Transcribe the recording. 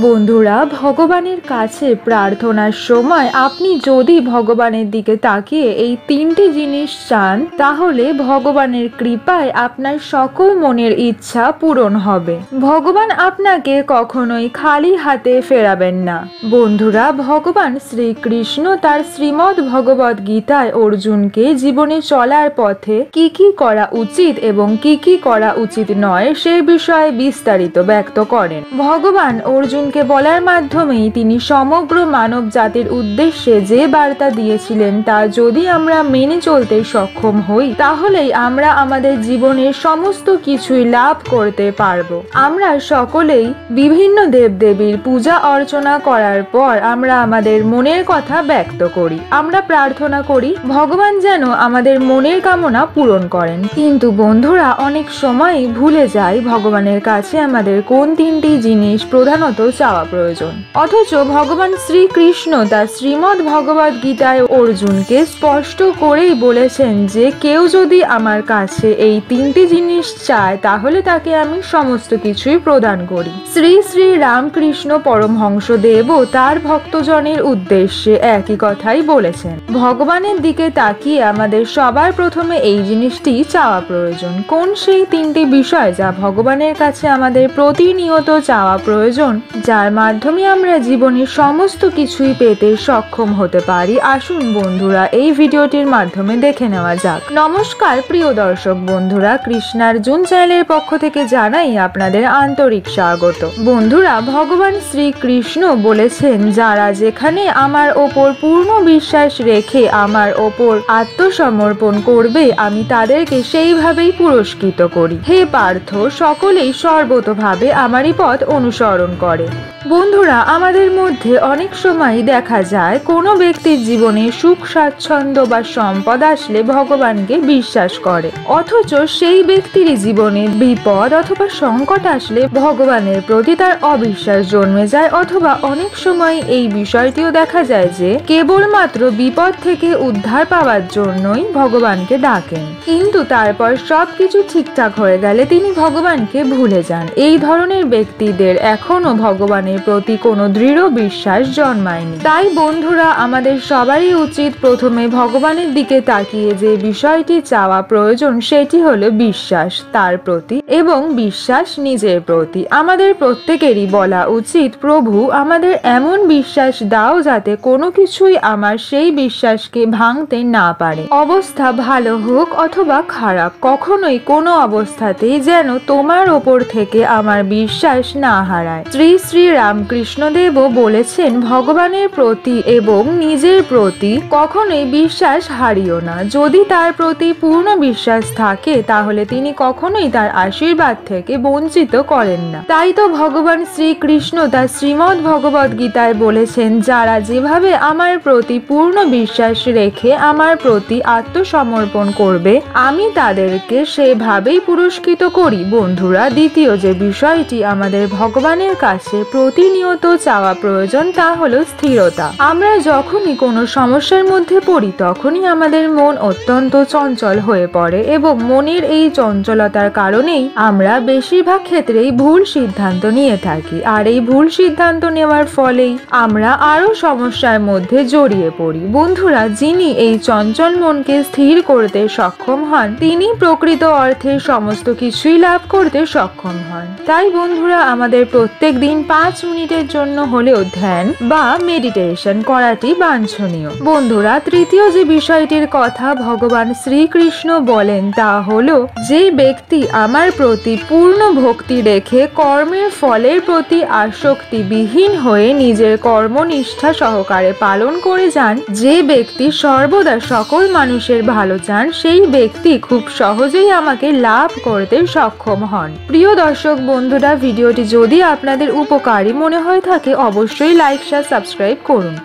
বন্ধুরা, ভগবানের কাছে প্রার্থনার সময় আপনি যদি ভগবানের দিকে তাকিয়ে এই তিনটি জিনিস চান, তাহলে ভগবানের কৃপায় আপনার সকল মনের ইচ্ছা পূরণ হবে। ভগবান আপনাকে কখনোই খালি হাতে ফেরাবেন না। বন্ধুরা, ভগবান শ্রীকৃষ্ণ তার শ্রীমদ্ ভগবদ গীতায় অর্জুনকে জীবনে চলার পথে কি কি করা উচিত এবং কি কি করা উচিত নয় সে বিষয়ে বিস্তারিত ব্যক্ত করেন। ভগবান অর্জুনকে বলার মাধ্যমেই তিনি সমগ্র মানব জাতির উদ্দেশ্যে যে বার্তা দিয়েছিলেন তা যদি আমরা মেনে চলতে সক্ষম হই, তাহলেই আমরা আমাদের জীবনের সমস্ত কিছুই লাভ করতে পারবো। আমরা সকলেই বিভিন্ন দেবদেবীর পূজা অর্চনা করার পর আমরা আমাদের মনের কথা ব্যক্ত করি। আমরা প্রার্থনা করি ভগবান যেন আমাদের মনের কামনা পূরণ করেন। কিন্তু বন্ধুরা, অনেক সময় ভুলে যাই ভগবানের কাছে আমাদের কোন তিনটি জিনিস প্রধানত চাওয়া প্রয়োজন। অথচ ভগবান শ্রীকৃষ্ণ তার শ্রীমদ্ ভগবদ গীতায় অর্জুনকে স্পষ্ট করেই বলেছেন যে কেউ যদি আমার কাছে এই তিনটি জিনিস চায়, তাহলে তাকে আমি সমস্ত কিছুই প্রদান করি। শ্রী শ্রী রামকৃষ্ণ পরমহংসদেবও তার ভক্তজনের উদ্দেশ্যে একই কথাই বলেছেন। ভগবানের দিকে তাকিয়ে আমাদের সবার প্রথমে এই জিনিসটি চাওয়া প্রয়োজন। কোন সেই তিনটি বিষয় যা ভগবানের কাছে আমাদের প্রতিনিয়ত চাওয়া প্রয়োজন, যার মাধ্যমে আমরা জীবনের সমস্ত কিছুই পেতে সক্ষম হতে পারি? আসুন বন্ধুরা, এই ভিডিওটির মাধ্যমে দেখে নেওয়া যাক। নমস্কার প্রিয় দর্শক বন্ধুরা, কৃষ্ণার্জুন চ্যানেলের পক্ষ থেকে জানাই আপনাদের আন্তরিক স্বাগত। বন্ধুরা, ভগবান শ্রীকৃষ্ণ বলেছেন, যারা যেখানে আমার ওপর পূর্ণ বিশ্বাস রেখে আমার ওপর আত্মসমর্পণ করবে, আমি তাদেরকে সেইভাবেই পুরস্কৃত করি। হে পার্থ, সকলেই সর্বতোভাবে আমারই পথ অনুসরণ করে। বন্ধুরা, আমাদের মধ্যে অনেক সময় দেখা যায় কোনো ব্যক্তির জীবনে সুখ স্বাচ্ছন্দ্য বা সম্পদ আসলে ভগবানকে বিশ্বাস করে, অথচ সেই ব্যক্তির জীবনে বিপদ অথবা সংকট আসলে ভগবানের প্রতি তার অবিশ্বাস জন্মে যায়। অথবা অনেক সময় এই বিষয়টিও দেখা যায় যে কেবলমাত্র বিপদ থেকে উদ্ধার পাওয়ার জন্যই ভগবানকে ডাকেন, কিন্তু তারপর সবকিছু ঠিকঠাক হয়ে গেলে তিনি ভগবানকে ভুলে যান। এই ধরনের ব্যক্তিদের এখনো ভগবানের প্রতি কোনো দৃঢ় বিশ্বাস জন্মায়নি। তাই বন্ধুরা, আমাদের সবারই উচিত প্রথমে ভগবানের দিকে তাকিয়ে যে বিষয়টি চাওয়া প্রয়োজন সেটি হলো বিশ্বাস তার প্রতি এবং বিশ্বাস নিজের প্রতি। আমাদের প্রত্যেকেরই বলা উচিত, প্রভু আমাদের এমন বিশ্বাস দাও যাতে কোনো কিছুই আমার সেই বিশ্বাসকে ভাঙতে না পারে। অবস্থা ভালো হোক অথবা খারাপ, কখনোই কোনো অবস্থাতেই যেন তোমার ওপর থেকে আমার বিশ্বাস না হারায়। শ্রী শ্রী রামকৃষ্ণদেবও বলেছেন, ভগবানের প্রতি এবং নিজের প্রতি কখনোই বিশ্বাস হারিও না। যদি তার প্রতি পূর্ণ বিশ্বাস থাকে, তাহলে তিনি কখনোই তার আশীর্বাদ থেকে বঞ্চিত করেন না। তাই তো ভগবান শ্রীকৃষ্ণ তার শ্রীমদ্ ভগবদ গীতায় বলেছেন, যারা যেভাবে আমার প্রতি পূর্ণ বিশ্বাস রেখে আমার প্রতি আত্মসমর্পণ করবে, আমি তাদেরকে সেভাবেই পুরস্কৃত করি। বন্ধুরা, দ্বিতীয় যে বিষয়টি আমাদের ভগবানের কাছে প্রতিনিয়ত চাওয়া প্রয়োজন তা হলো স্থিরতা। আমরা যখনই কোনো সমস্যার মধ্যে পড়ি, তখনই আমাদের মন অত্যন্ত চঞ্চল হয়ে পড়ে এবং মনের এই চঞ্চলতার কারণেই আমরা বেশিরভাগ ক্ষেত্রেই ভুল সিদ্ধান্ত নিয়ে থাকি। আর এই ভুল সিদ্ধান্ত নেওয়ার ফলেই আমরা আরো সমস্যার মধ্যে জড়িয়ে পড়ি। বন্ধুরা, যিনি এই চঞ্চল মনকে স্থির করতে সক্ষম হন, তিনি প্রকৃত অর্থে সমস্ত কিছুই লাভ করতে সক্ষম হন। তাই বন্ধুরা, আমাদের প্রত্যেক দিন 5 মিনিটের জন্য হলেও ধ্যান বা মেডিটেশন করাটি বাঞ্ছনীয়। বন্ধুরা, তৃতীয় যে বিষয়টির কথা ভগবান শ্রীকৃষ্ণ বলেন তা হলো, যে ব্যক্তি আমার প্রতি পূর্ণ ভক্তি রেখে কর্মের ফলের প্রতি আসক্তিবিহীন হয়ে নিজের কর্মনিষ্ঠা সহকারে পালন করে যান, যে ব্যক্তি সর্বদা সকল মানুষের ভালো চান, সেই ব্যক্তি খুব সহজেই আমাকে লাভ করতে সক্ষম হন। প্রিয় দর্শক বন্ধুরা, ভিডিওটি যদি আপনাদের উপকারী মনে হয়ে থাকে, অবশ্যই লাইক শেয়ার সাবস্ক্রাইব করুন।